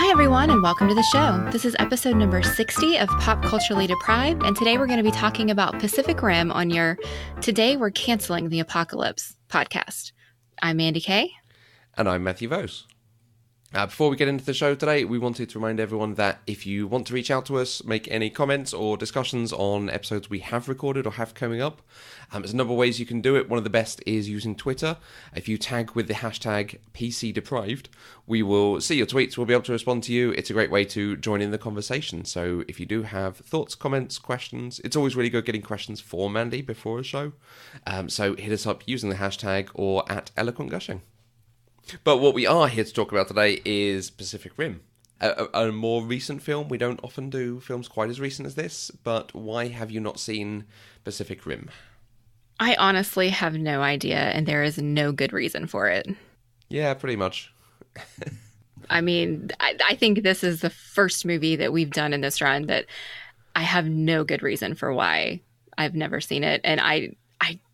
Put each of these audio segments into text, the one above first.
Hi, everyone, and welcome to the show. This is episode number 60 of Pop Culturally Deprived, and today we're going to be talking about Pacific Rim on your Today We're Canceling the Apocalypse podcast. I'm Mandy Kay. And I'm Matthew Vose. Before we get into the show today, we wanted to remind everyone that if you want to reach out to us, make any comments or discussions on episodes we have recorded or have coming up, there's a number of ways you can do it. One of the best is using Twitter. If you tag with the hashtag PCDeprived, we will see your tweets. We'll be able to respond to you. It's a great way to join in the conversation. So if you do have thoughts, comments, questions, it's always really good getting questions for Mandy before a show. So hit us up using the hashtag or at Eloquent Gushing. But what we are here to talk about today is Pacific Rim, a more recent film. We don't often do films quite as recent as this, but why have you not seen Pacific Rim? I honestly have no idea, and there is no good reason for it. Yeah, pretty much. I mean, I think this is the first movie that we've done in this run that I have no good reason for why I've never seen it, and I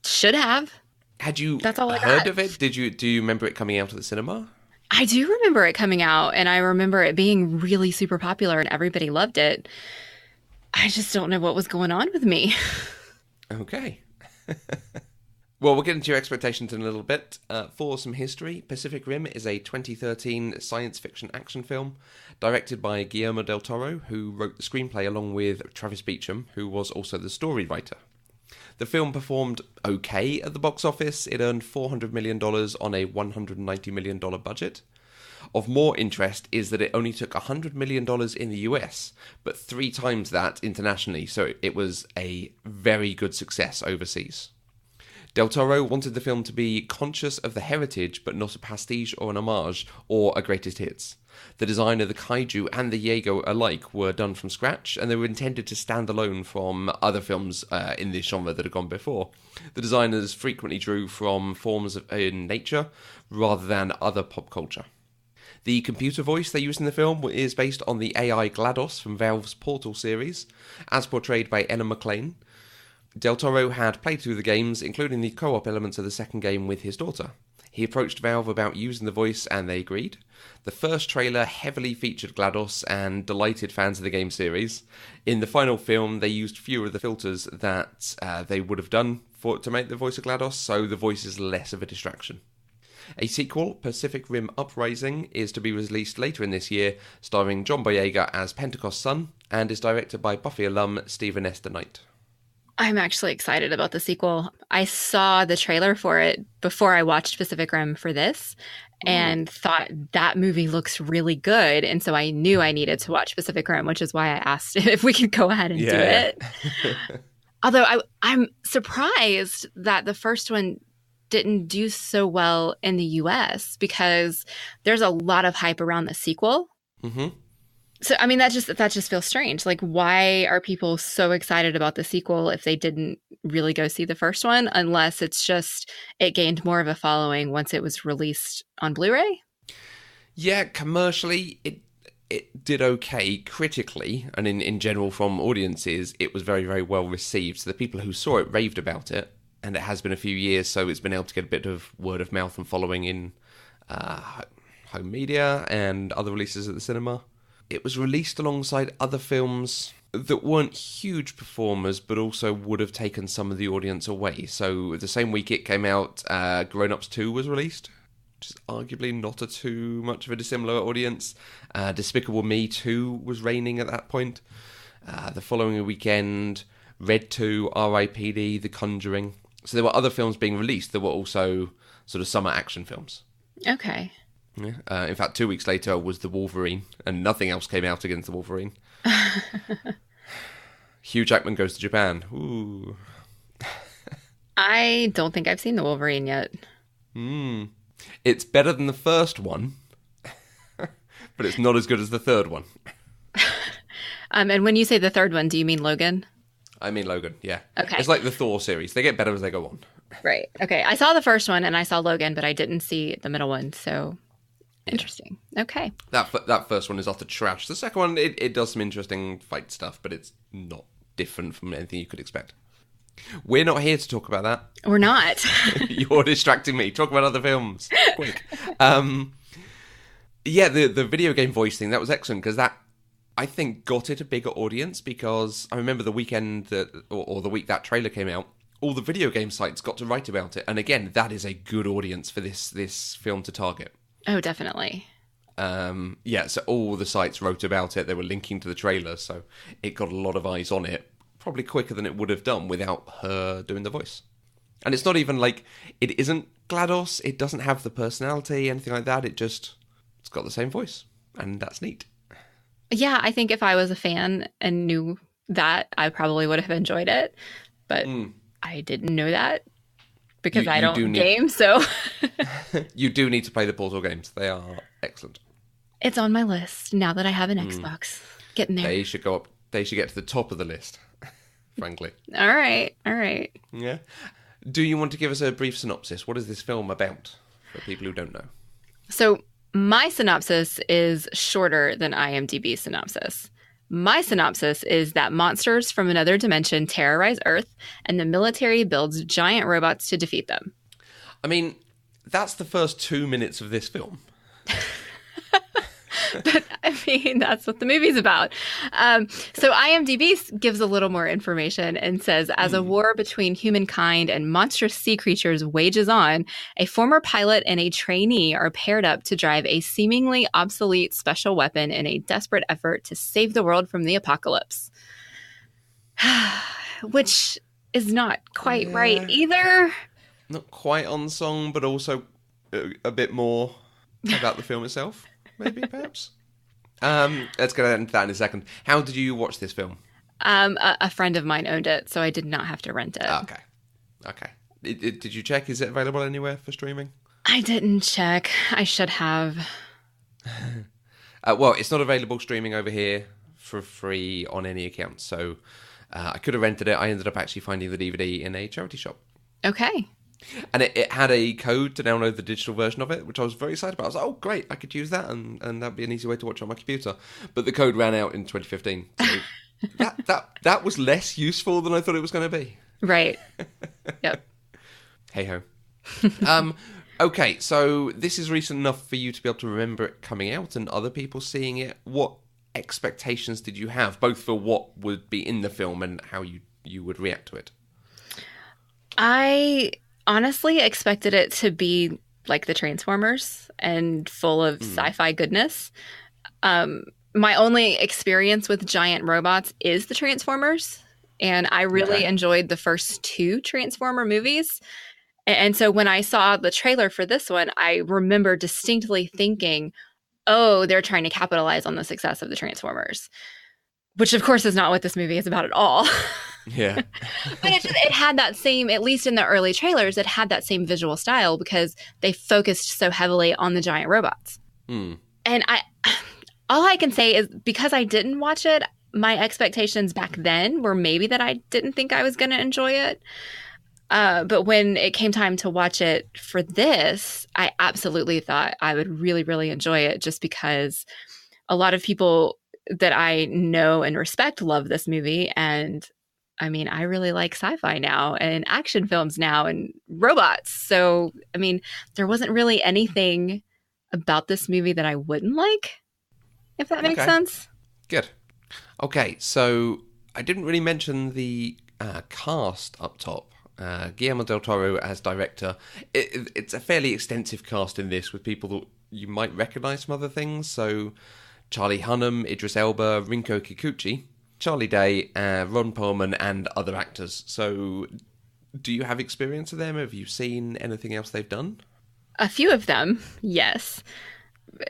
should have. Had you heard of it? Do you remember it coming out at the cinema? I do remember it coming out, and I remember it being really super popular and everybody loved it. I just don't know what was going on with me. Okay. Well, we'll get into your expectations in a little bit. For some history, Pacific Rim is a 2013 science fiction action film directed by Guillermo del Toro, who wrote the screenplay along with Travis Beacham, who was also the story writer. The film performed okay at the box office. It earned $400 million on a $190 million budget. Of more interest is that it only took $100 million in the US, but 3 times that internationally, so it was a very good success overseas. Del Toro wanted the film to be conscious of the heritage, but not a pastiche or an homage or a greatest hits. The design of the kaiju and the Jaeger alike were done from scratch, and they were intended to stand alone from other films in this genre that had gone before. The designers frequently drew from forms in nature rather than other pop culture. The computer voice they used in the film is based on the AI GLaDOS from Valve's Portal series, as portrayed by Ellen McLain. Del Toro had played through the games, including the co-op elements of the second game with his daughter. He approached Valve about using the voice, and they agreed. The first trailer heavily featured GLaDOS and delighted fans of the game series. In the final film, they used fewer of the filters that they would have done to make the voice of GLaDOS, so the voice is less of a distraction. A sequel, Pacific Rim Uprising, is to be released later in this year, starring John Boyega as Pentacost's son, and is directed by Buffy alum Stephen S. DeKnight. I'm actually excited about the sequel. I saw the trailer for it before I watched Pacific Rim for this and thought that movie looks really good. And so I knew I needed to watch Pacific Rim, which is why I asked if we could go ahead and do it. Although I'm surprised that the first one didn't do so well in the US because there's a lot of hype around the sequel. Mm-hmm. So, I mean, that just feels strange. Like, why are people so excited about the sequel if they didn't really go see the first one? Unless it's just it gained more of a following once it was released on Blu-ray? Yeah, commercially, it did okay. Critically, and in general from audiences, it was very, very well received. So the people who saw it raved about it, and it has been a few years, so it's been able to get a bit of word of mouth and following in home media and other releases at the cinema. It was released alongside other films that weren't huge performers, but also would have taken some of the audience away. So the same week it came out, Grown Ups 2 was released, which is arguably not too much of a dissimilar audience. Despicable Me 2 was reigning at that point. The following weekend, Red 2, R.I.P.D., The Conjuring. So there were other films being released that were also sort of summer action films. Okay. Yeah. In fact, 2 weeks later was The Wolverine, and nothing else came out against The Wolverine. Hugh Jackman goes to Japan. Ooh. I don't think I've seen The Wolverine yet. It's better than the first one, but it's not as good as the third one. And when you say the third one, do you mean Logan? I mean Logan, yeah. Okay. It's like the Thor series. They get better as they go on. Right. Okay. I saw the first one and I saw Logan, but I didn't see the middle one, so... Interesting. Okay. That first one is utter trash. The second one, it does some interesting fight stuff, but it's not different from anything you could expect. We're not here to talk about that. We're not. You're distracting me. Talk about other films. Quick. Yeah, the video game voice thing, that was excellent, because that, I think, got it a bigger audience, because I remember the weekend or the week that trailer came out, all the video game sites got to write about it. And again, that is a good audience for this film to target. Oh, definitely. Yeah, so all the sites wrote about it. They were linking to the trailer, so it got a lot of eyes on it, probably quicker than it would have done without her doing the voice. And it's not even like, it isn't GLaDOS, it doesn't have the personality, anything like that, it's got the same voice, and that's neat. Yeah, I think if I was a fan and knew that, I probably would have enjoyed it, but I didn't know that because I don't game, so... You do need to play the Portal games. They are excellent. It's on my list now that I have an Xbox. Getting there. They should go up. They should get to the top of the list, frankly. All right. Yeah. Do you want to give us a brief synopsis? What is this film about for people who don't know? So my synopsis is shorter than IMDb's synopsis. My synopsis is that monsters from another dimension terrorize Earth, and the military builds giant robots to defeat them. I mean, that's the first 2 minutes of this film. But, I mean, that's what the movie's about. So IMDb gives a little more information and says, as a war between humankind and monstrous sea creatures wages on, a former pilot and a trainee are paired up to drive a seemingly obsolete special weapon in a desperate effort to save the world from the apocalypse. Which is not quite right either. Not quite on song, but also a bit more about the film itself. Maybe, perhaps. Let's get into that in a second. How did you watch this film? A friend of mine owned it, so I did not have to rent it. Okay. Did you check? Is it available anywhere for streaming? I didn't check. I should have. Well, it's not available streaming over here for free on any account, so I could have rented it. I ended up actually finding the DVD in a charity shop. Okay. And it had a code to download the digital version of it, which I was very excited about. I was like, oh, great, I could use that, and that'd be an easy way to watch it on my computer. But the code ran out in 2015. So that was less useful than I thought it was going to be. Right. Yep. Hey-ho. Okay, so this is recent enough for you to be able to remember it coming out and other people seeing it. What expectations did you have, both for what would be in the film and how you would react to it? I honestly expected it to be like the Transformers and full of sci-fi goodness. My only experience with giant robots is the Transformers, and I really enjoyed the first 2 Transformer movies. And so when I saw the trailer for this one, I remember distinctly thinking, oh, they're trying to capitalize on the success of the Transformers, which of course is not what this movie is about at all. Yeah. But it had that same, at least in the early trailers, it had that same visual style because they focused so heavily on the giant robots. And all I can say is because I didn't watch it, my expectations back then were maybe that I didn't think I was going to enjoy it. But when it came time to watch it for this, I absolutely thought I would really, really enjoy it just because a lot of people that I know and respect love this movie. And I mean, I really like sci-fi now and action films now and robots. So, I mean, there wasn't really anything about this movie that I wouldn't like, if that makes sense. Good. Okay, so I didn't really mention the cast up top. Guillermo del Toro as director. It's a fairly extensive cast in this with people that you might recognize from other things. So Charlie Hunnam, Idris Elba, Rinko Kikuchi, Charlie Day, Ron Perlman, and other actors. So do you have experience of them? Have you seen anything else they've done? A few of them, yes.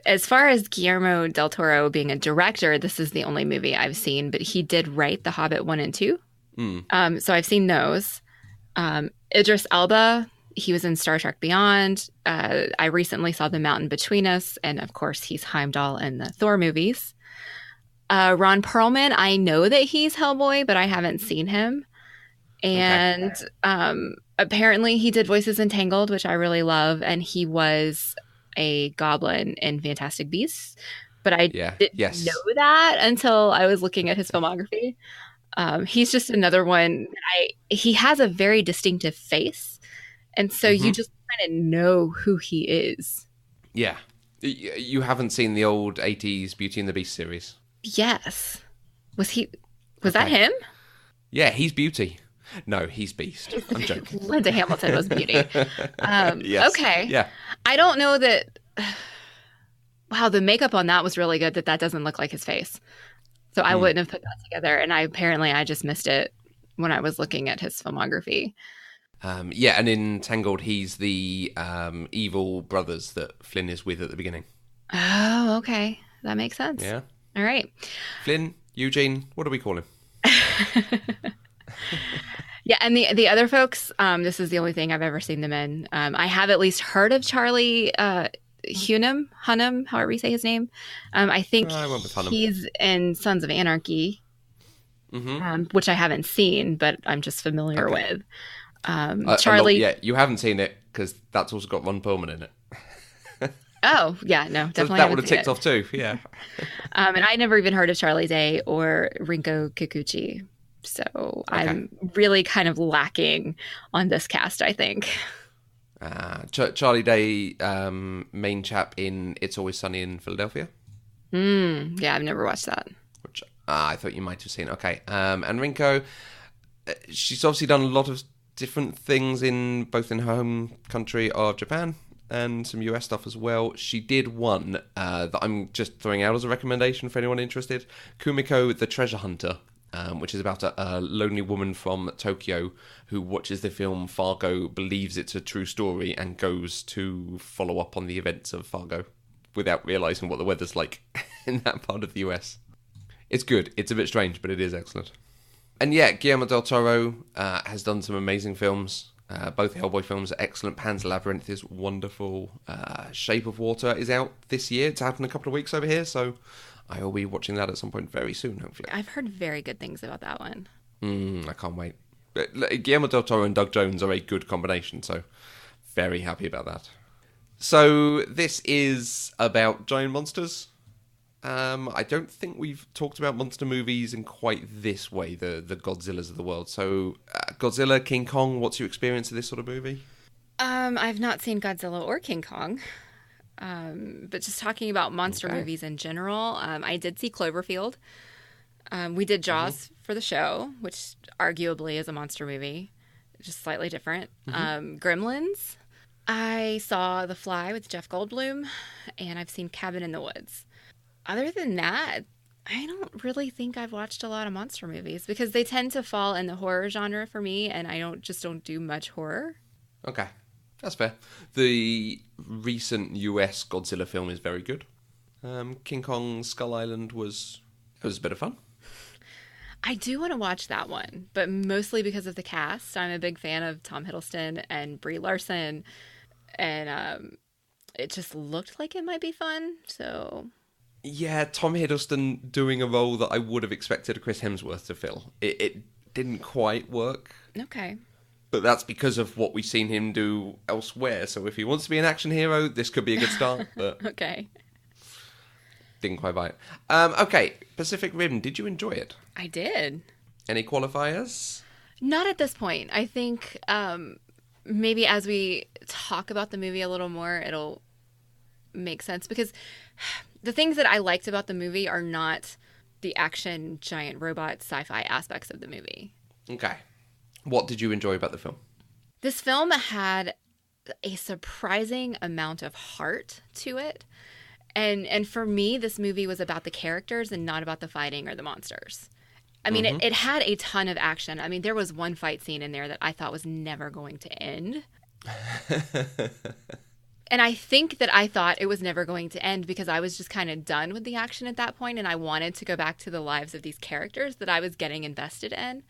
As far as Guillermo del Toro being a director, this is the only movie I've seen, but he did write The Hobbit 1 and 2. So I've seen those. Idris Elba, he was in Star Trek Beyond. I recently saw The Mountain Between Us, and of course he's Heimdall in the Thor movies. Ron Perlman, I know that he's Hellboy, but I haven't seen him. And apparently he did voices in Tangled, which I really love, and he was a goblin in Fantastic Beasts. But I didn't know that until I was looking at his filmography. He's just another one. He has a very distinctive face, and so you just kind of know who he is. Yeah. You haven't seen the old 80s Beauty and the Beast series? Yes. Was that Okay. him? Yeah, he's Beauty. No, he's Beast. I'm joking. Linda Hamilton was Beauty. Yes. Okay. Yeah. I don't know that. Wow, the makeup on that was really good. That doesn't look like his face. So I Hmm. wouldn't have put that together. And I just missed it when I was looking at his filmography. Yeah, and in Tangled, he's the evil brothers that Flynn is with at the beginning. Oh, okay. That makes sense. Yeah. All right. Flynn, Eugene, what do we call him? Yeah, and the other folks, this is the only thing I've ever seen them in. I have at least heard of Charlie Hunnam, however you say his name. I think I went with Hunnam. he's in Sons of Anarchy, Mm-hmm. which I haven't seen, but I'm just familiar Okay. with. Charlie. Charlie. Yeah, you haven't seen it because that's also got Ron Perlman in it. Oh, yeah, no, So definitely that would haven't have seen ticked it. off too. Yeah. And I never even heard of Charlie Day or Rinko Kikuchi. So Okay. I'm really kind of lacking on this cast, I think. Charlie Day, main chap in It's Always Sunny in Philadelphia, Yeah, I've never watched that. which I thought you might have seen. Okay. And Rinko, she's obviously done a lot of different things in both in her home country of Japan and some US stuff as well. She did one that I'm just throwing out as a recommendation for anyone interested. Kumiko the Treasure Hunter, which is about a lonely woman from Tokyo who watches the film Fargo, believes it's a true story, and goes to follow up on the events of Fargo without realising what the weather's like in that part of the US. It's good. It's a bit strange, but it is excellent. And yeah, Guillermo del Toro has done some amazing films. Both Hellboy films are excellent. Pan's Labyrinth is wonderful. Shape of Water is out this year. It's out in a couple of weeks over here, so I will be watching that at some point very soon, hopefully. I've heard very good things about that one. I can't wait. Guillermo del Toro and Doug Jones are a good combination, so very happy about that. So this is about giant monsters. I don't think we've talked about monster movies in quite this way, the Godzillas of the world. So, Godzilla, King Kong, what's your experience of this sort of movie? I've not seen Godzilla or King Kong. But just talking about monster Okay. movies in general, I did see Cloverfield. We did Jaws for the show, which arguably is a monster movie, just slightly different. Gremlins. I saw The Fly with Jeff Goldblum, and I've seen Cabin in the Woods. Other than that, I don't really think I've watched a lot of monster movies because they tend to fall in the horror genre for me, and I don't do much horror. Okay, that's fair. The recent US Godzilla film is very good. King Kong Skull Island was a bit of fun. I do want to watch that one, but mostly because of the cast. I'm a big fan of Tom Hiddleston and Brie Larson, and it just looked like it might be fun. So Yeah, Tom Hiddleston doing a role that I would have expected Chris Hemsworth to fill. It didn't quite work, okay, but that's because of what we've seen him do elsewhere. So if he wants to be an action hero, this could be a good start, but okay, didn't quite buy it. Okay, Pacific Rim, did you enjoy it? I did. Any qualifiers? Not at this point. I think maybe as we talk about the movie a little more, it'll make sense because the things that I liked about the movie are not the action giant robot sci-fi aspects of the movie. Okay. What did you enjoy about the film? This film had a surprising amount of heart to it. And for me, this movie was about the characters and not about the fighting or the monsters. I mean, it had a ton of action. I mean, there was one fight scene in there that I thought was never going to end. And I think that I thought it was never going to end because I was just kind of done with the action at that point, and I wanted to go back to the lives of these characters that I was getting invested in.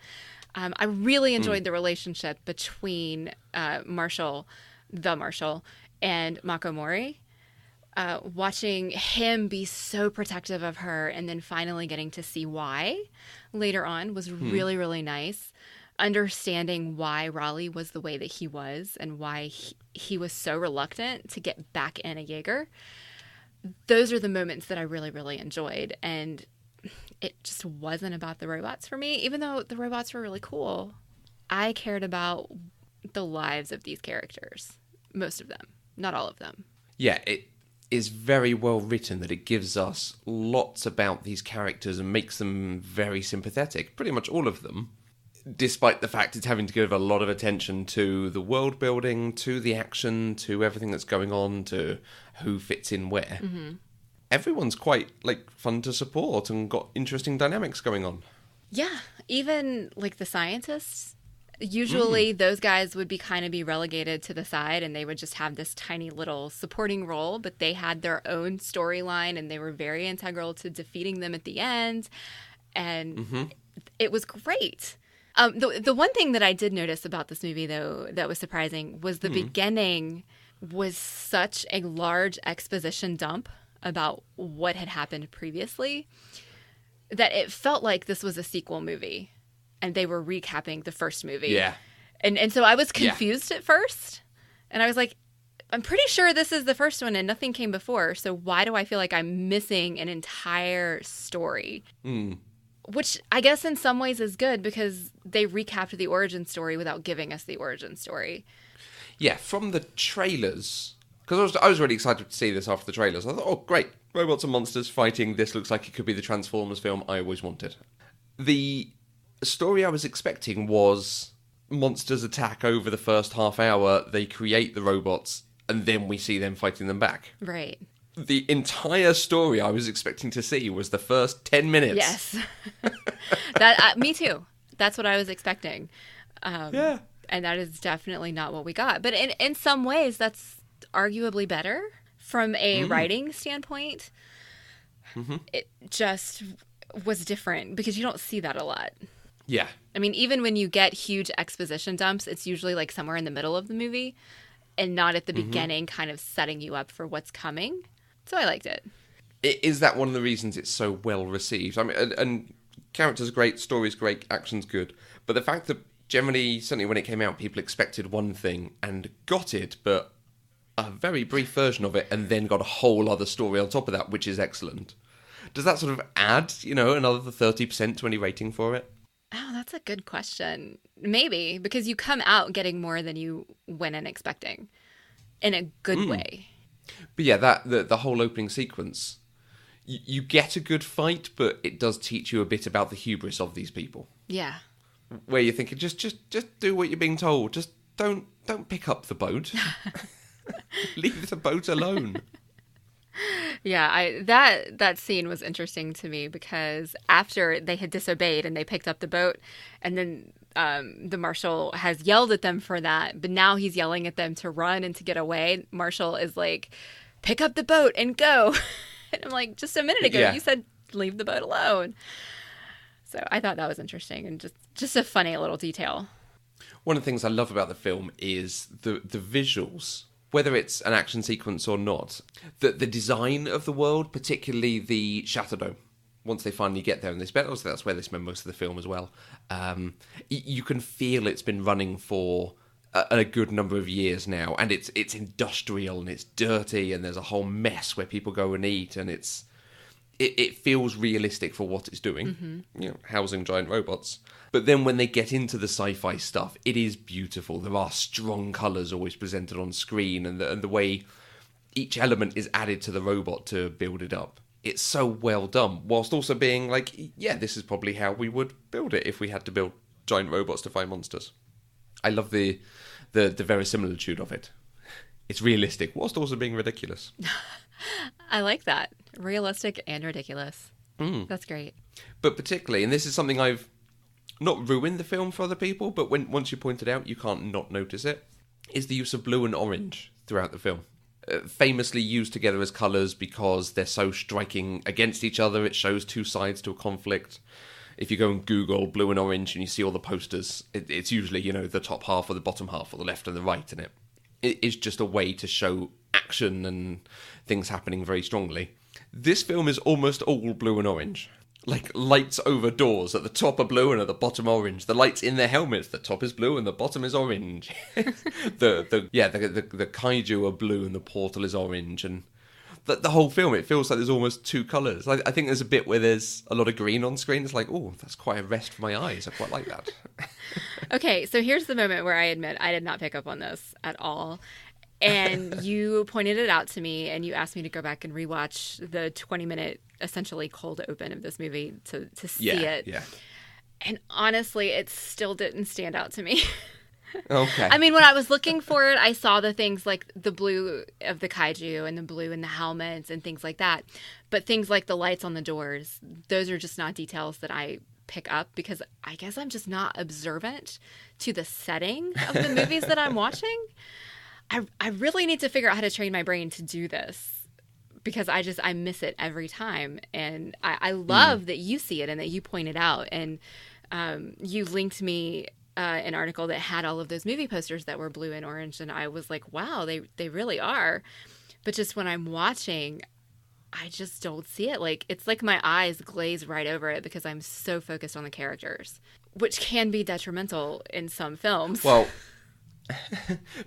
I really enjoyed the relationship between Marshall, and Mako Mori. Watching him be so protective of her and then finally getting to see why later on was really, really nice. Understanding why Raleigh was the way that he was and why he was so reluctant to get back in a Jaeger. Those are the moments that I really, really enjoyed. And it just wasn't about the robots for me, even though the robots were really cool. I cared about the lives of these characters, most of them, not all of them. Yeah, is very well written, that it gives us lots about these characters and makes them very sympathetic, pretty much all of them, despite the fact it's having to give a lot of attention to the world building, to the action, to everything that's going on, to who fits in where. Mm-hmm. Everyone's quite, like, fun to support and got interesting dynamics going on. Yeah, even, like, the scientists. Usually those guys would be relegated to the side, and they would just have this tiny little supporting role, but they had their own storyline, and they were very integral to defeating them at the end, and it was great. The one thing that I did notice about this movie, though, that was surprising was the beginning was such a large exposition dump about what had happened previously that it felt like this was a sequel movie and they were recapping the first movie. Yeah. And so I was confused at first, and I was like, I'm pretty sure this is the first one and nothing came before, so why do I feel like I'm missing an entire story? Which I guess in some ways is good because they recapped the origin story without giving us the origin story. Yeah, from the trailers, because I was really excited to see this after the trailers. I thought, oh, great, robots and monsters fighting. This looks like it could be the Transformers film I always wanted. The story I was expecting was monsters attack over the first half hour, they create the robots, and then we see them fighting them back. Right. The entire story I was expecting to see was the first 10 minutes. Yes. Me too. That's what I was expecting. Yeah. And that is definitely not what we got. But in some ways, that's arguably better from a writing standpoint. It just was different because you don't see that a lot. Yeah. I mean, even when you get huge exposition dumps, it's usually like somewhere in the middle of the movie and not at the beginning, kind of setting you up for what's coming. So I liked it. Is that one of the reasons it's so well received? I mean, and characters great, story's great, action's good. But the fact that generally, certainly when it came out, people expected one thing and got it, but a very brief version of it, and then got a whole other story on top of that, which is excellent. Does that sort of add, another 30% to any rating for it? Oh, that's a good question. Maybe, because you come out getting more than you went in expecting, in a good way. But yeah, the whole opening sequence, you get a good fight, but it does teach you a bit about the hubris of these people. Yeah. Where you're thinking, just do what you're being told. Just don't pick up the boat. Leave the boat alone. Yeah, that scene was interesting to me because after they had disobeyed and they picked up the boat, and then the marshal has yelled at them for that, but now he's yelling at them to run and to get away. Marshal is like, pick up the boat and go. And I'm like, just a minute ago, you said leave the boat alone. So I thought that was interesting and just a funny little detail. One of the things I love about the film is the visuals, whether it's an action sequence or not. The design of the world, particularly the Chateau d'Eau, once they finally get there, and they spend, also that's where they spend most of the film as well. You can feel it's been running for a good number of years now, and it's industrial and it's dirty, and there's a whole mess where people go and eat, and it feels realistic for what it's doing, housing giant robots. But then when they get into the sci-fi stuff, it is beautiful. There are strong colours always presented on screen, and the way each element is added to the robot to build it up. It's so well done, whilst also being like, yeah, this is probably how we would build it if we had to build giant robots to fight monsters. I love the verisimilitude of it. It's realistic, whilst also being ridiculous. I like that. Realistic and ridiculous. That's great. But particularly, and this is something I've not ruined the film for other people, but once you point it out, you can't not notice it, is the use of blue and orange throughout the film. Famously used together as colours because they're so striking against each other. It shows two sides to a conflict. If you go and Google blue and orange and you see all the posters, it's usually, the top half or the bottom half or the left and the right, and it is just a way to show action and things happening very strongly. This film is almost all blue and orange. Like lights over doors, at the top are blue and at the bottom orange. The lights in their helmets, the top is blue and the bottom is orange. the kaiju are blue and the portal is orange, and the whole film, it feels like there's almost two colours. I think there's a bit where there's a lot of green on screen. It's like, oh, that's quite a rest for my eyes. I quite like that. Okay, so here's the moment where I admit I did not pick up on this at all. And you pointed it out to me, and you asked me to go back and rewatch the 20-minute, essentially cold open of this movie to see it. Yeah. And honestly, it still didn't stand out to me. Okay. I mean, when I was looking for it, I saw the things like the blue of the kaiju and the blue in the helmets and things like that. But things like the lights on the doors, those are just not details that I pick up because I guess I'm just not observant to the setting of the movies that I'm watching. I really need to figure out how to train my brain to do this because I miss it every time. And I love that you see it and that you point it out. And you linked me an article that had all of those movie posters that were blue and orange. And I was like, wow, they really are. But just when I'm watching, I just don't see it. Like, it's like my eyes glaze right over it because I'm so focused on the characters, which can be detrimental in some films. Well,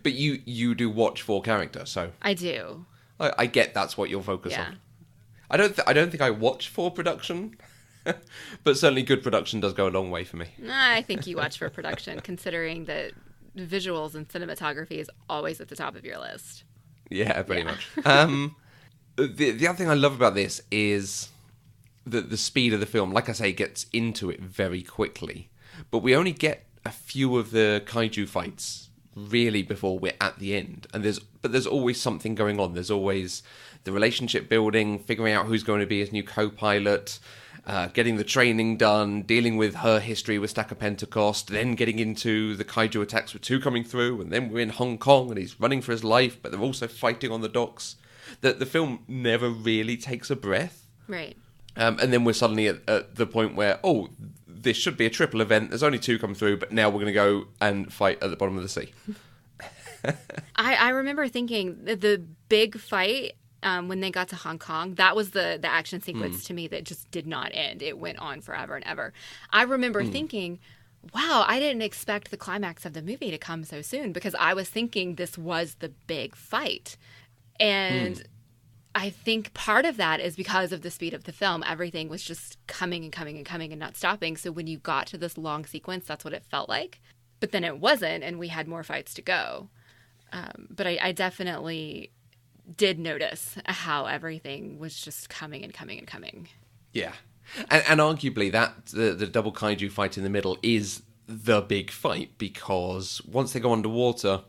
but you do watch for character, so I do. I get that's what you're focused on. I don't think I watch for production, but certainly good production does go a long way for me. I think you watch for production, considering that visuals and cinematography is always at the top of your list. Yeah, pretty much. The other thing I love about this is the speed of the film. Like I say, gets into it very quickly, but we only get a few of the kaiju fights really before we're at the end, and there's always something going on. There's always the relationship building, figuring out who's going to be his new co-pilot, getting the training done, dealing with her history with Stack of Pentecost, then getting into the kaiju attacks with 2 coming through, and then we're in Hong Kong and he's running for his life, but they're also fighting on the docks. The film never really takes a breath. Right. And then we're suddenly at the point where, this should be a triple event. There's only 2 come through, but now we're going to go and fight at the bottom of the sea. I remember thinking the big fight when they got to Hong Kong, that was the action sequence to me that just did not end. It went on forever and ever. I remember thinking, wow, I didn't expect the climax of the movie to come so soon because I was thinking this was the big fight. And I think part of that is because of the speed of the film. Everything was just coming and coming and coming and not stopping. So when you got to this long sequence, that's what it felt like. But then it wasn't, and we had more fights to go. But I definitely did notice how everything was just coming and coming and coming. Yeah. And arguably that the double kaiju fight in the middle is the big fight because once they go underwater,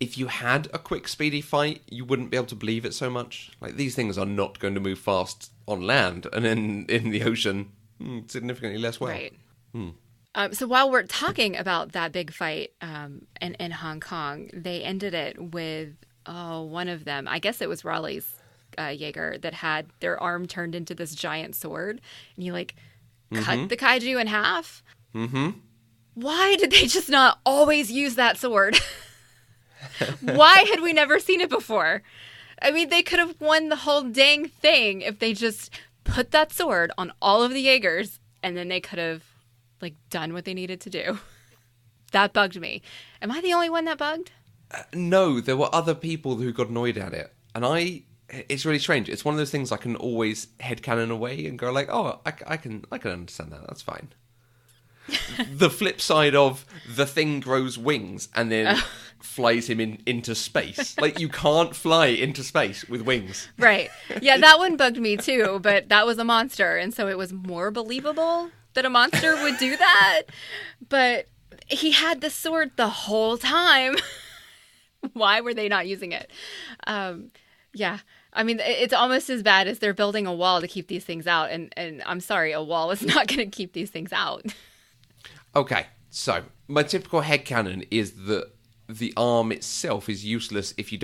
if you had a quick, speedy fight, you wouldn't be able to believe it so much. Like, these things are not going to move fast on land, and in the ocean, significantly less well. Right. So while we're talking about that big fight in Hong Kong, they ended it with, one of them, I guess it was Raleigh's Jaeger, that had their arm turned into this giant sword, and you, cut the kaiju in half. Mm-hmm. Why did they just not always use that sword? Why had we never seen it before? I mean, they could have won the whole dang thing if they just put that sword on all of the Jaegers, and then they could have, done what they needed to do. That bugged me. Am I the only one that bugged? No, there were other people who got annoyed at it. And it's really strange. It's one of those things I can always headcanon away and go I can understand that. That's fine. The flip side of the thing grows wings and then flies him into space. You can't fly into space with wings. Right. Yeah, that one bugged me too, but that was a monster, and so it was more believable that a monster would do that. But he had the sword the whole time. Why were they not using it? Yeah. I mean, it's almost as bad as they're building a wall to keep these things out, and I'm sorry, a wall is not going to keep these things out. Okay, so my typical headcanon is that the arm itself is useless if you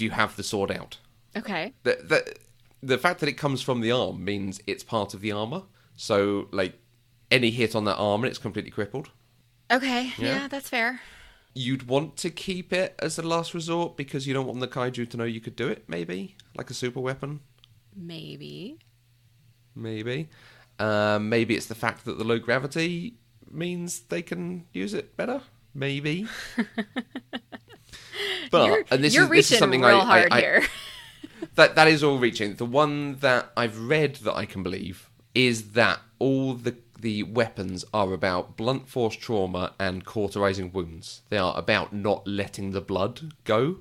have the sword out. Okay. The fact that it comes from the arm means it's part of the armor. So, any hit on that arm and it's completely crippled. Okay, yeah, that's fair. You'd want to keep it as a last resort because you don't want the kaiju to know you could do it, maybe? Like a super weapon? Maybe. Maybe it's the fact that the low gravity means they can use it better. Maybe. But this is something real hard here. That is all reaching. The one that I've read that I can believe is that all the weapons are about blunt force trauma and cauterizing wounds. They are about not letting the blood go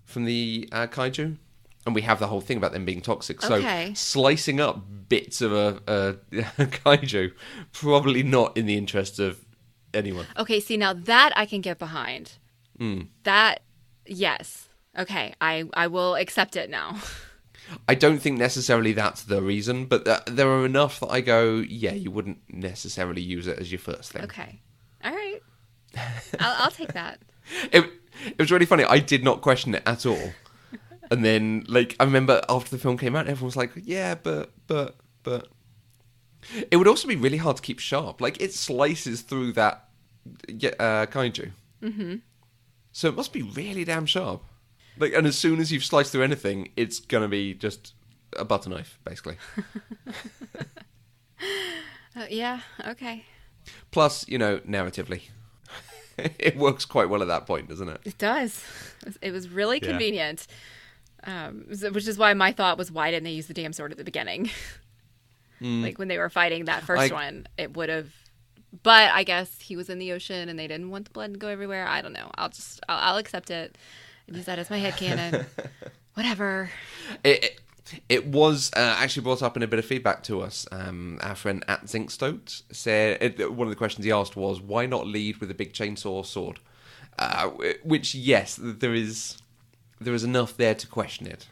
from the kaiju. And we have the whole thing about them being toxic. Okay. So slicing up bits of a kaiju, probably not in the interest of anyone. Okay, see, now that I can get behind. That, yes. Okay, I will accept it now. I don't think necessarily that's the reason, but there are enough that I go, yeah, you wouldn't necessarily use it as your first thing. Okay. All right. I'll take that. It was really funny. I did not question it at all. And then, like, I remember after the film came out, everyone was like, yeah, but. It would also be really hard to keep sharp. Like, it slices through that kaiju. Mm-hmm. So it must be really damn sharp. Like, and as soon as you've sliced through anything, it's going to be just a butter knife, basically. Yeah, okay. Plus, narratively. It works quite well at that point, doesn't it? It does. It was really convenient. Which is why my thought was, why didn't they use the damn sword at the beginning? Like, when they were fighting that first one, it would have... But I guess he was in the ocean and they didn't want the blood to go everywhere. I don't know. I'll accept it and use that as my headcanon. Whatever. It was actually brought up in a bit of feedback to us. Our friend at Zinkstote said one of the questions he asked was, why not lead with a big chainsaw sword? Which, yes, there is enough there to question it.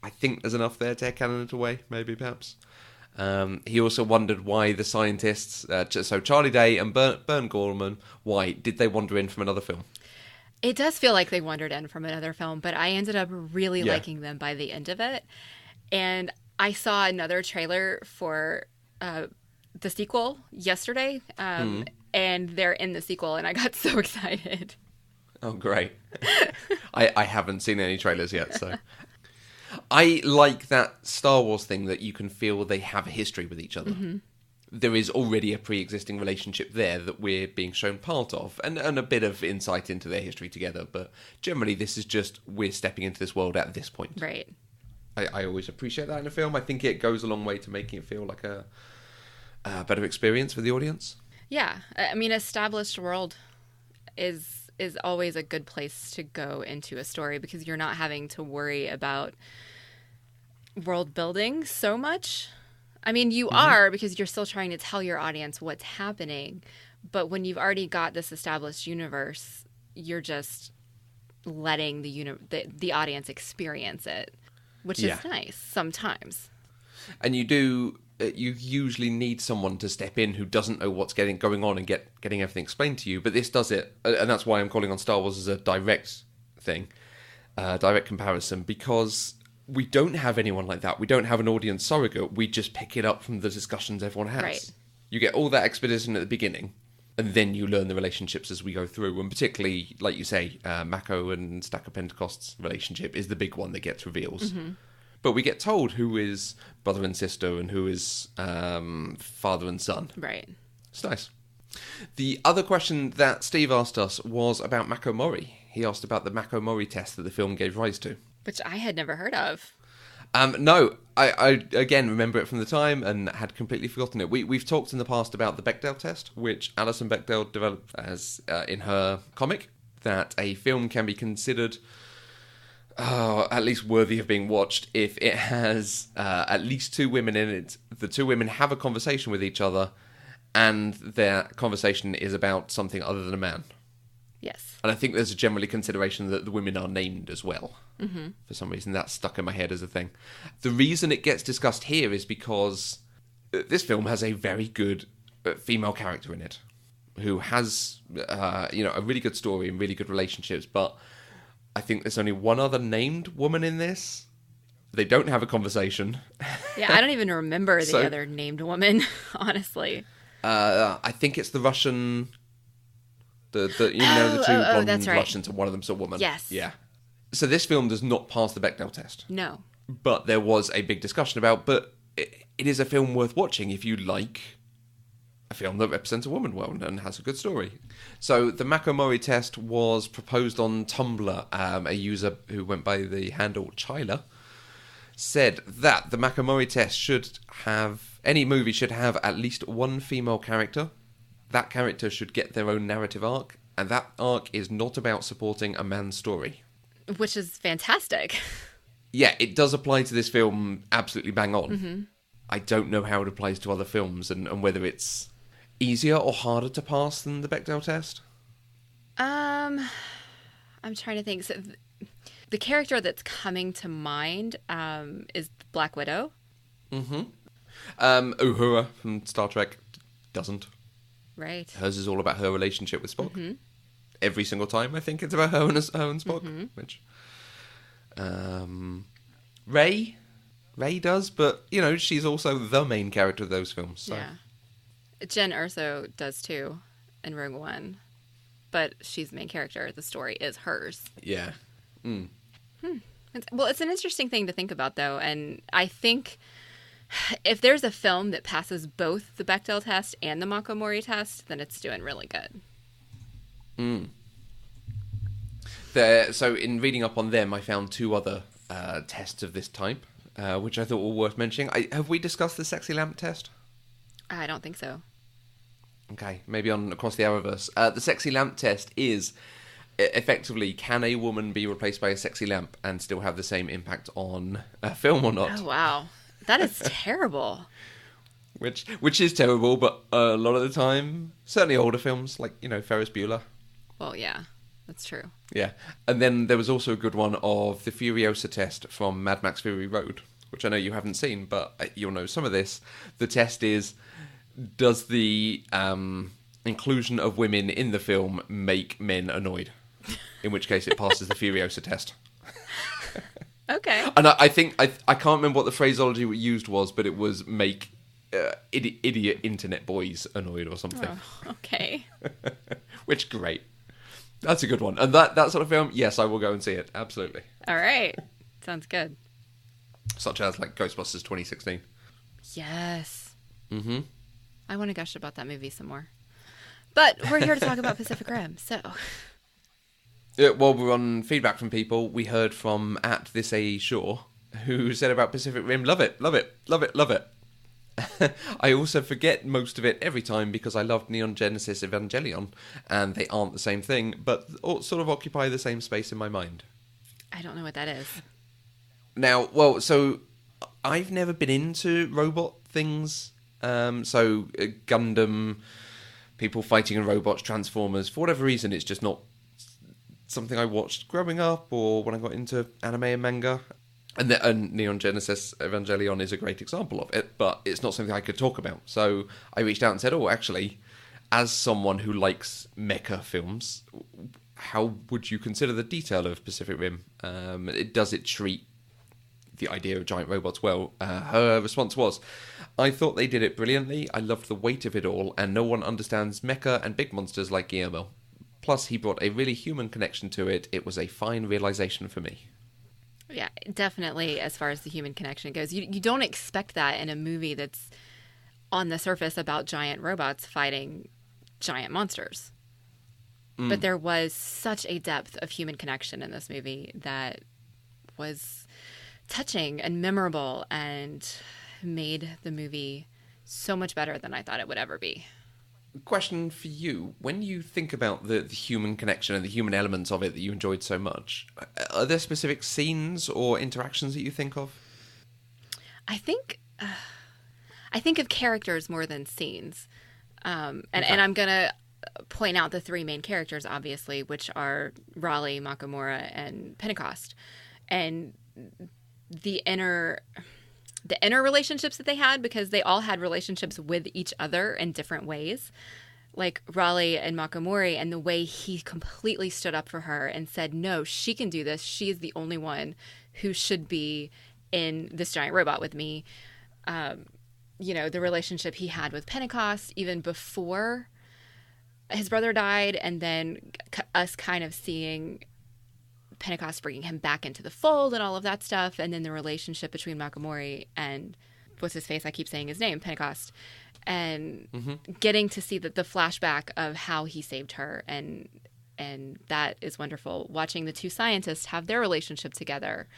I think there's enough there to headcanon it away, maybe, perhaps. He also wondered why the scientists, so Charlie Day and Bern Gorman, why did they wander in from another film? It does feel like they wandered in from another film, but I ended up really liking them by the end of it. And I saw another trailer for the sequel yesterday, and they're in the sequel, and I got so excited. Oh, great. I haven't seen any trailers yet, so... I like that Star Wars thing that you can feel they have a history with each other. Mm-hmm. There is already a pre-existing relationship there that we're being shown part of, and a bit of insight into their history together, but generally this is just, we're stepping into this world at this point. Right. I always appreciate that in a film. I think it goes a long way to making it feel like a better experience for the audience. Yeah. I mean, established world is always a good place to go into a story because you're not having to worry about world building so much. I mean, you are, because you're still trying to tell your audience what's happening. But when you've already got this established universe, you're just letting the audience experience it, which is nice sometimes. And you usually need someone to step in who doesn't know what's going on and getting everything explained to you. But this does it, and that's why I'm calling on Star Wars as a direct thing, direct comparison, because we don't have anyone like that. We don't have an audience surrogate. We just pick it up from the discussions everyone has. Right. You get all that exposition at the beginning, and then you learn the relationships as we go through. And particularly, like you say, Mako and Stack of Pentecost's relationship is the big one that gets reveals. Mm-hmm. But we get told who is brother and sister and who is father and son. Right. It's nice. The other question that Steve asked us was about Mako Mori. He asked about the Mako Mori test that the film gave rise to. Which I had never heard of. No, I again remember it from the time and had completely forgotten it. We've talked in the past about the Bechdel test, which Alison Bechdel developed as in her comic, that a film can be considered at least worthy of being watched if it has at least two women in it. The two women have a conversation with each other, and their conversation is about something other than a man. Yes. And I think there's a generally consideration that the women are named as well. Mm-hmm. For some reason, that's stuck in my head as a thing. The reason it gets discussed here is because this film has a very good female character in it, who has a really good story and really good relationships, but I think there's only one other named woman in this. They don't have a conversation. Yeah, I don't even remember the other named woman, honestly. I think it's the Russian... The two blonde Russians, and one of them's a woman. Yes. Yeah. So this film does not pass the Bechdel test. No. But there was a big discussion about, but it is a film worth watching if you like a film that represents a woman well and has a good story. So the Mako Mori test was proposed on Tumblr. A user who went by the handle Chyla said that the Mako Mori test should have Any movie should have at least one female character. That character should get their own narrative arc, and that arc is not about supporting a man's story. Which is fantastic. Yeah, it does apply to this film absolutely bang on. Mm-hmm. I don't know how it applies to other films and whether it's easier or harder to pass than the Bechdel test. I'm trying to think. So the character that's coming to mind is Black Widow. Mm-hmm. Uhura from Star Trek doesn't. Right. Hers is all about her relationship with Spock. Mm-hmm. Every single time, I think it's about her and Spock. Mm-hmm. Which, Ray does, but you know she's also the main character of those films. So. Yeah. Jen Erso does too in Rogue One, but she's the main character. The story is hers. Yeah. Mm. Well, it's an interesting thing to think about, though, and I think if there's a film that passes both the Bechdel test and the Makomori test, then it's doing really good. So in reading up on them, I found two other tests of this type, which I thought were worth mentioning. Have we discussed the sexy lamp test? I don't think so. Okay, maybe on Across the Arrowverse. The sexy lamp test is effectively, can a woman be replaced by a sexy lamp and still have the same impact on a film or not? Oh, wow. That is terrible. Which is terrible, but a lot of the time, certainly older films, like, you know, Ferris Bueller. Well, yeah, that's true. Yeah. And then there was also a good one of the Furiosa test from Mad Max Fury Road, which I know you haven't seen, but you'll know some of this. The test is, does the inclusion of women in the film make men annoyed? In which case it passes the Furiosa test. Okay. And I think, I can't remember what the phraseology we used was, but it was make idiot internet boys annoyed or something. Oh, okay. Which, great. That's a good one. And that sort of film, yes, I will go and see it. Absolutely. All right. Sounds good. Such as, like, Ghostbusters 2016. Yes. Mm-hmm. I want to gush about that movie some more. But we're here to talk about Pacific Rim, so... While we're on feedback from people, we heard from @ThisAShore, who said about Pacific Rim, love it, love it, love it, love it. I also forget most of it every time because I loved Neon Genesis Evangelion, and they aren't the same thing, but sort of occupy the same space in my mind. I don't know what that is. Now, well, so I've never been into robot things. Gundam, people fighting in robots, Transformers. For whatever reason, it's just not something I watched growing up or when I got into anime and manga. And Neon Genesis Evangelion is a great example of it, but it's not something I could talk about. So I reached out and said, actually, as someone who likes mecha films, how would you consider the detail of Pacific Rim? Does it treat the idea of giant robots well? Her response was, I thought they did it brilliantly. I loved the weight of it all, and no one understands mecha and big monsters like Guillermo. Plus, he brought a really human connection to it. It was a fine realization for me. Yeah, definitely, as far as the human connection goes. You don't expect that in a movie that's on the surface about giant robots fighting giant monsters. But there was such a depth of human connection in this movie that was touching and memorable and made the movie so much better than I thought it would ever be. Question for you. When you think about the human connection and the human elements of it that you enjoyed so much, are there specific scenes or interactions that you think of? I think of characters more than scenes. And I'm going to point out the three main characters, obviously, which are Raleigh, Makamura, and Pentecost. And the inner relationships that they had, because they all had relationships with each other in different ways. Like Raleigh and Makamori, and the way he completely stood up for her and said, no, she can do this. She is the only one who should be in this giant robot with me. The relationship he had with Pentecost, even before his brother died, and then us kind of seeing Pentecost bringing him back into the fold and all of that stuff, and then the relationship between Makamori and what's his face? I keep saying his name, Pentecost, and getting to see the flashback of how he saved her, and that is wonderful. Watching the two scientists have their relationship together,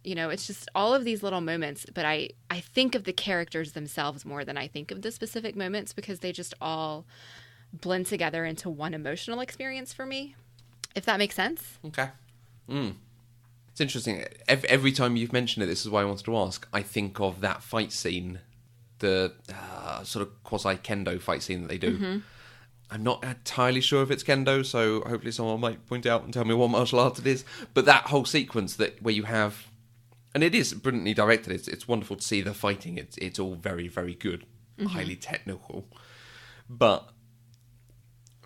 It's just all of these little moments, but I think of the characters themselves more than I think of the specific moments because they just all blend together into one emotional experience for me, if that makes sense. Okay. It's interesting. Every time you've mentioned it, this is why I wanted to ask, I think of that fight scene, the sort of quasi-kendo fight scene that they do. Mm-hmm. I'm not entirely sure if it's kendo, so hopefully someone might point out and tell me what martial art it is. But that whole sequence where you have... And it is brilliantly directed. It's wonderful to see the fighting. It's all very, very good. Mm-hmm. Highly technical. But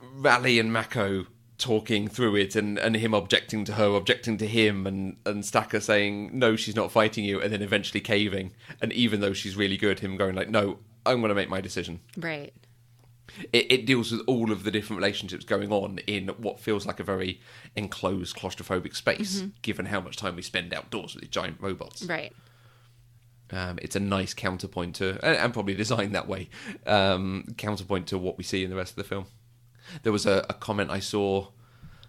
Raleigh and Mako talking through it and him objecting to her, objecting to him, and Stacker saying, no, she's not fighting you, and then eventually caving. And even though she's really good, him going like, no, I'm going to make my decision. Right. It deals with all of the different relationships going on in what feels like a very enclosed, claustrophobic space, given how much time we spend outdoors with these giant robots. Right. It's a nice counterpoint to, and probably designed that way, counterpoint to what we see in the rest of the film. There was a comment I saw,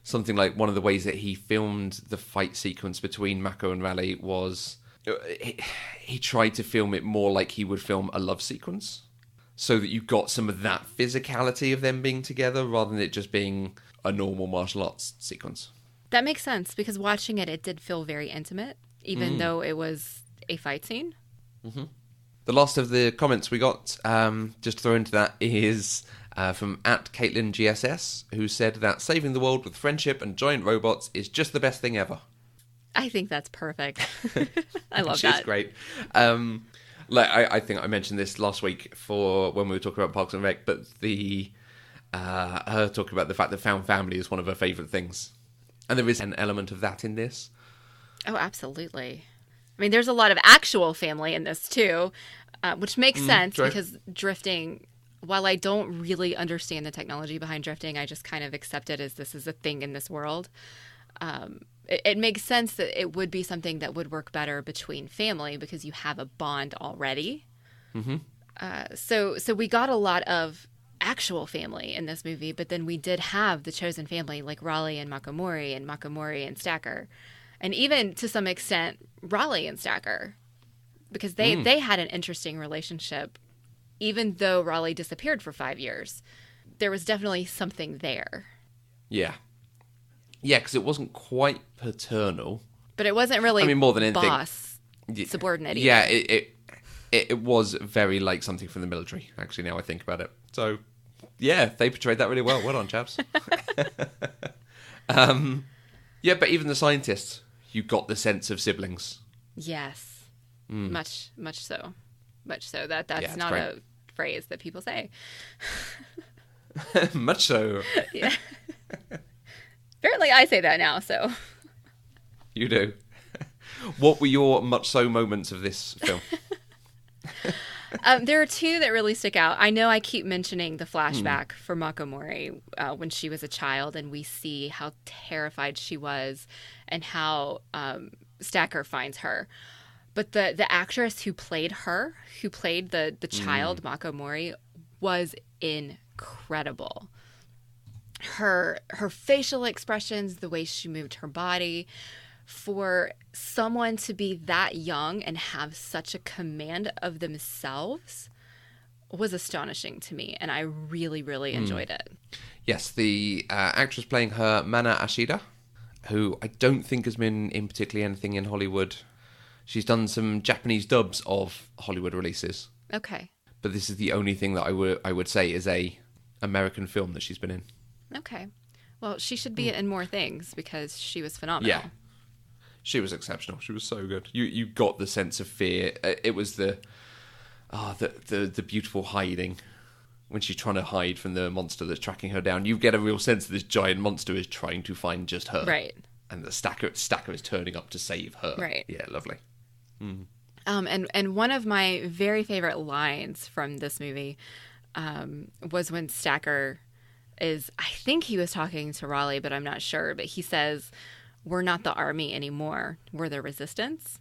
something like one of the ways that he filmed the fight sequence between Mako and Raleigh was he tried to film it more like he would film a love sequence. So that you got some of that physicality of them being together rather than it just being a normal martial arts sequence. That makes sense because watching it did feel very intimate, even though it was a fight scene. Mm-hmm. The last of the comments we got, just to throw into that, is from @CaitlinGSS, who said that saving the world with friendship and giant robots is just the best thing ever. I think that's perfect. I love that. She's great. I think I mentioned this last week for when we were talking about Parks and Rec, but her talking about the fact that found family is one of her favourite things. And there is an element of that in this. Oh, absolutely. I mean, there's a lot of actual family in this too, which makes sense true. Because drifting, while I don't really understand the technology behind drifting, I just kind of accept it as this is a thing in this world. It makes sense that it would be something that would work better between family because you have a bond already. Mm-hmm. So we got a lot of actual family in this movie, but then we did have the chosen family like Raleigh and Makomori and Stacker. And even to some extent, Raleigh and Stacker. Because they had an interesting relationship. Even though Raleigh disappeared for 5 years, there was definitely something there. Yeah. Yeah, because it wasn't quite paternal. But it wasn't really more than anything, boss, subordinate. Yeah, it was very like something from the military, actually, now I think about it. So, yeah, they portrayed that really well. Well done, chaps. Yeah, but even the scientists, you got the sense of siblings. Yes. Much so. Much so. That's not great. a phrase that people say. Much so. Yeah. Apparently I say that now, so. You do. What were your much so moments of this film? There are two that really stick out. I know I keep mentioning the flashback for Makomori when she was a child, and we see how terrified she was and how Stacker finds her. But the actress who played her, who played the child, Makomori, was incredible. Her facial expressions, the way she moved her body, for someone to be that young and have such a command of themselves was astonishing to me, and I really, really enjoyed it. Yes, the actress playing her, Mana Ashida, who I don't think has been in particularly anything in Hollywood. She's done some Japanese dubs of Hollywood releases. Okay. But this is the only thing that I would say is a American film that she's been in. Okay. Well, she should be in more things because she was phenomenal. Yeah. She was exceptional. She was so good. You got the sense of fear. It was the beautiful hiding when she's trying to hide from the monster that's tracking her down. You get a real sense that this giant monster is trying to find just her. Right. And the Stacker is turning up to save her. Right. Yeah, lovely. And one of my very favorite lines from this movie was when Stacker is, I think he was talking to Raleigh, but I'm not sure. But he says, "We're not the army anymore. We're the resistance."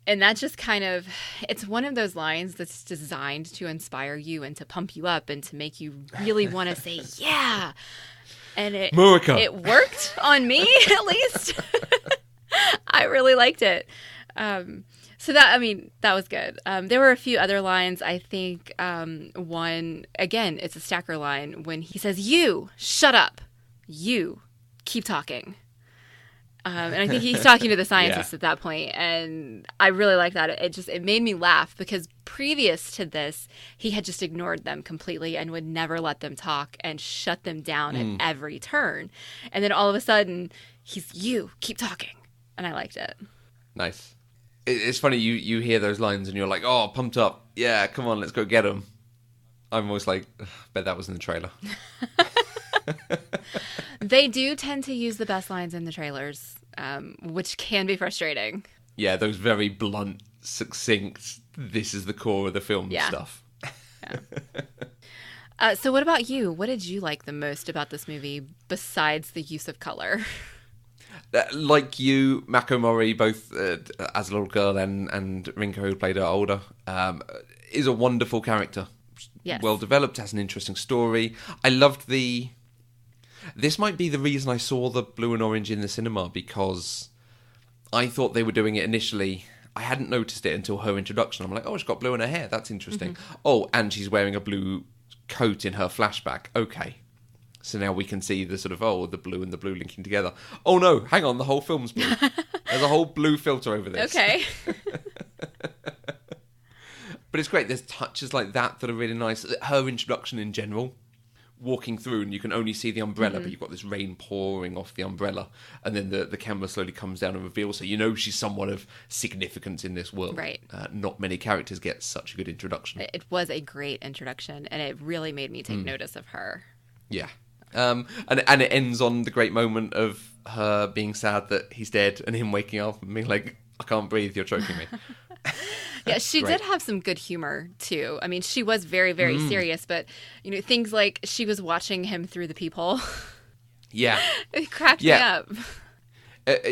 And that just kind of, it's one of those lines that's designed to inspire you and to pump you up and to make you really want to say, yeah. And it worked on me, at least. I really liked it. So that, I mean, that was good. There were a few other lines. I think one, again, it's a Stacker line when he says, "You, shut up. You, keep talking." And I think he's talking to the scientists at that point, and I really like that. It made me laugh because previous to this, he had just ignored them completely and would never let them talk and shut them down at every turn. And then all of a sudden, he's, "You, keep talking," and I liked it. Nice. It's funny, you hear those lines and you're like, oh, pumped up. Yeah, come on, let's go get them. I'm always like, bet that was in the trailer. They do tend to use the best lines in the trailers, which can be frustrating. Yeah, those very blunt, succinct, this is the core of the film stuff. Yeah. So what about you? What did you like the most about this movie besides the use of color? Like you, Mako Mori, both as a little girl and Rinko, who played her older, is a wonderful character. Yes. Well developed, has an interesting story. I loved This might be the reason I saw the blue and orange in the cinema, because I thought they were doing it initially. I hadn't noticed it until her introduction. I'm like, oh, she's got blue in her hair. That's interesting. Mm-hmm. Oh, and she's wearing a blue coat in her flashback. Okay. So now we can see the sort of, the blue and the blue linking together. Oh no, hang on, the whole film's blue. There's a whole blue filter over this. Okay. But it's great. There's touches like that are really nice. Her introduction in general, walking through and you can only see the umbrella, but you've got this rain pouring off the umbrella, and then the camera slowly comes down and reveals her. You know she's someone of significance in this world. Right. Not many characters get such a good introduction. It was a great introduction, and it really made me take notice of her. Yeah. And it ends on the great moment of her being sad that he's dead and him waking up and being like, I can't breathe, you're choking me. Yeah, she did have some good humor, too. I mean, she was very, very serious, but, things like she was watching him through the peephole. Yeah. It cracked me up.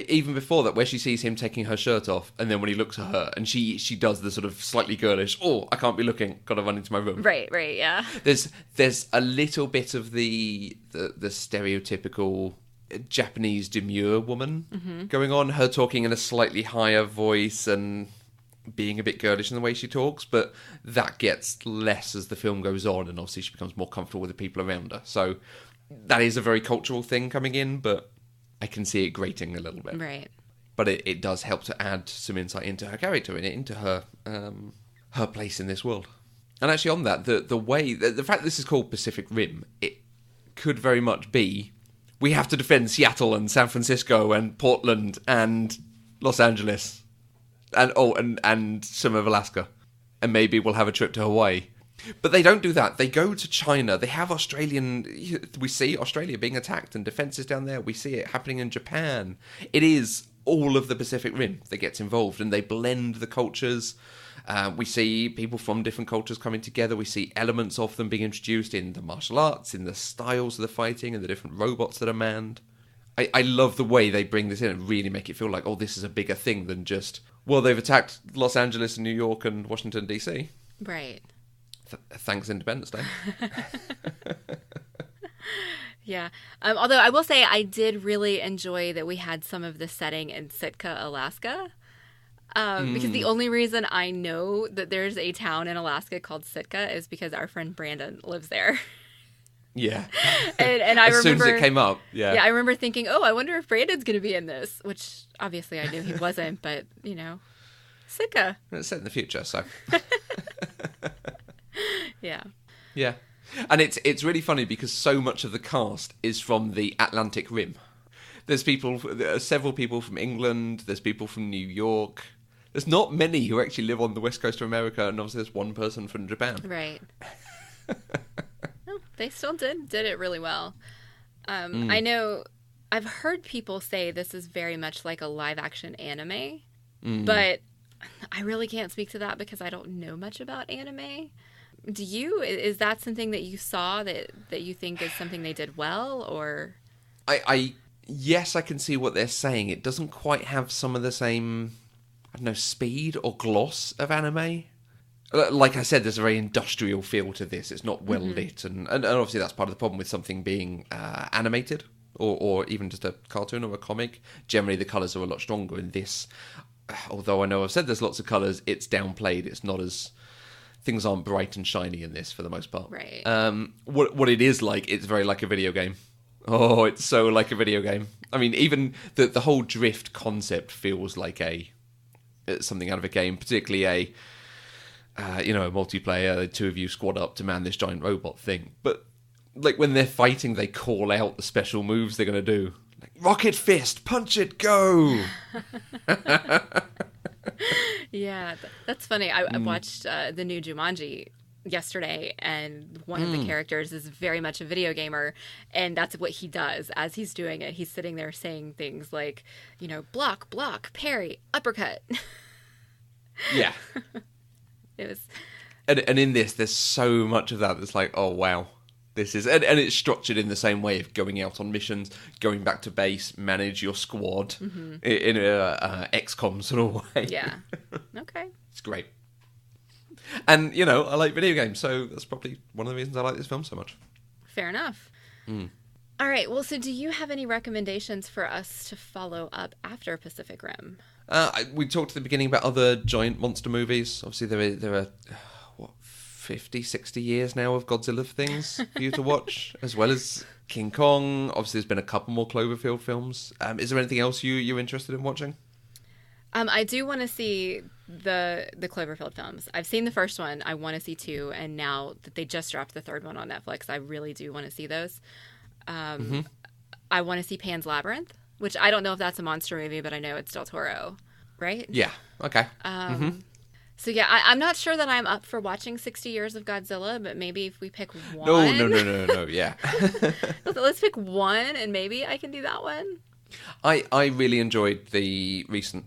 Even before that, where she sees him taking her shirt off, and then when he looks at her, and she does the sort of slightly girlish, I can't be looking, gotta run into my room. Right, yeah. There's a little bit of the stereotypical Japanese demure woman going on, her talking in a slightly higher voice and being a bit girlish in the way she talks, but that gets less as the film goes on, and obviously she becomes more comfortable with the people around her. So that is a very cultural thing coming in, but I can see it grating a little bit. Right. But it does help to add some insight into her character and into her her place in this world. And actually on that, the fact this is called Pacific Rim, it could very much be, we have to defend Seattle and San Francisco and Portland and Los Angeles and some of Alaska. And maybe we'll have a trip to Hawaii. But they don't do that. They go to China. They have we see Australia being attacked and defences down there. We see it happening in Japan. It is all of the Pacific Rim that gets involved, and they blend the cultures. We see people from different cultures coming together. We see elements of them being introduced in the martial arts, in the styles of the fighting, and the different robots that are manned. I love the way they bring this in and really make it feel like, this is a bigger thing than just, they've attacked Los Angeles and New York and Washington, D.C. Right. Thanks, Independence Day. Yeah. Although I will say I did really enjoy that we had some of the setting in Sitka, Alaska. Because the only reason I know that there's a town in Alaska called Sitka is because our friend Brandon lives there. Yeah. And I remember, as soon as it came up, yeah. Yeah, I remember thinking, I wonder if Brandon's going to be in this, which obviously I knew he wasn't, but, Sitka. It's set in the future, so. Yeah. Yeah. And it's really funny because so much of the cast is from the Atlantic Rim. There are several people from England, there's people from New York. There's not many who actually live on the west coast of America, and obviously there's one person from Japan. Right. They still did it really well. I know I've heard people say this is very much like a live action anime, but I really can't speak to that because I don't know much about anime. Do you? Is that something that you saw that you think is something they did well, or? Yes, I can see what they're saying. It doesn't quite have some of the same, speed or gloss of anime. Like I said, there's a very industrial feel to this. It's not well lit, and obviously that's part of the problem with something being animated or even just a cartoon or a comic. Generally, the colours are a lot stronger in this. although I know I've said there's lots of colours, it's downplayed. It's not as... Things aren't bright and shiny in this for the most part. Right. What it is like, it's very like a video game. Oh, it's so like a video game. I mean, even the whole drift concept feels like something out of a game, particularly a multiplayer, the two of you squad up to man this giant robot thing. But like when they're fighting, they call out the special moves they're going to do. Like, rocket fist, punch it, go! Yeah, that's funny. I watched the new Jumanji yesterday, and one of the characters is very much a video gamer, and that's what he does. As he's doing it, he's sitting there saying things like, block, parry, uppercut. Yeah. It was... And in this, there's so much of that that's like, oh, wow. This is... And it's structured in the same way of going out on missions, going back to base, manage your squad in a XCOM sort of way. Yeah. Okay. It's great. And, I like video games, so that's probably one of the reasons I like this film so much. Fair enough. All right, well, so do you have any recommendations for us to follow up after Pacific Rim? We talked at the beginning about other giant monster movies. Obviously, there are 50, 60 years now of Godzilla things for you to watch, as well as King Kong. Obviously, there's been a couple more Cloverfield films. Is there anything else you're interested in watching? I do want to see the Cloverfield films. I've seen the first one. I want to see 2, and now that they just dropped the 3rd one on Netflix, I really do want to see those. I want to see Pan's Labyrinth, which I don't know if that's a monster movie, but I know it's Del Toro, right? Yeah. Okay. So yeah, I'm not sure that I'm up for watching 60 Years of Godzilla, but maybe if we pick one. No. Yeah. Let's pick one, and maybe I can do that one. I really enjoyed the recent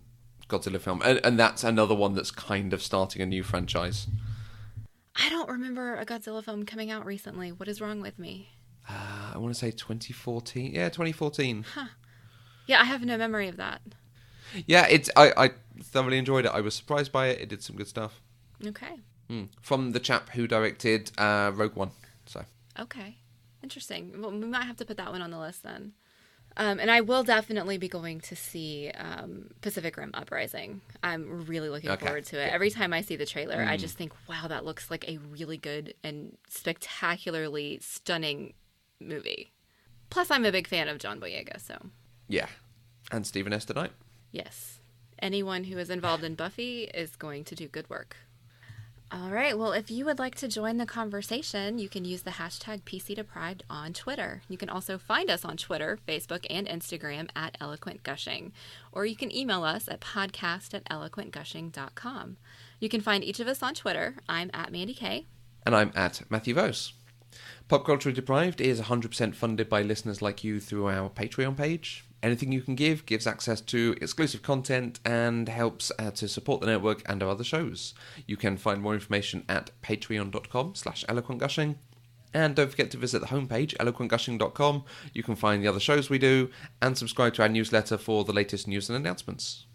Godzilla film, and that's another one that's kind of starting a new franchise. I don't remember a Godzilla film coming out recently. What is wrong with me? I want to say 2014. Yeah, 2014. Huh. Yeah, I have no memory of that. Yeah, I thoroughly enjoyed it. I was surprised by it. It did some good stuff. Okay. From the chap who directed Rogue One. So. Okay. Interesting. Well, we might have to put that one on the list then. And I will definitely be going to see Pacific Rim Uprising. I'm really looking forward to it. Every time I see the trailer, I just think, wow, that looks like a really good and spectacularly stunning movie. Plus, I'm a big fan of John Boyega, so... Yeah. And Stephen Esther Knight. Yes. Anyone who is involved in Buffy is going to do good work. All right. Well, if you would like to join the conversation, you can use the hashtag PCDeprived on Twitter. You can also find us on Twitter, Facebook, and Instagram at Eloquent Gushing. Or you can email us at podcast@eloquentgushing.com. You can find each of us on Twitter. I'm at Mandy K. And I'm at Matthew Vose. Pop Culture Deprived is 100% funded by listeners like you through our Patreon page. Anything you can give gives access to exclusive content and helps to support the network and our other shows. You can find more information at patreon.com/eloquentgushing. And don't forget to visit the homepage, eloquentgushing.com. You can find the other shows we do and subscribe to our newsletter for the latest news and announcements.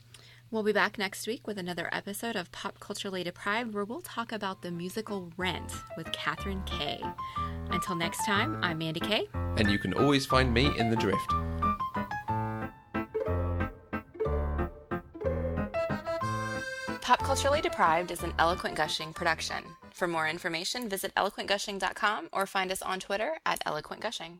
We'll be back next week with another episode of Pop Culturally Deprived, where we'll talk about the musical Rent with Catherine Kay. Until next time, I'm Mandy Kay. And you can always find me in the drift. Pop Culturally Deprived is an Eloquent Gushing production. For more information, visit eloquentgushing.com or find us on Twitter at Eloquent Gushing.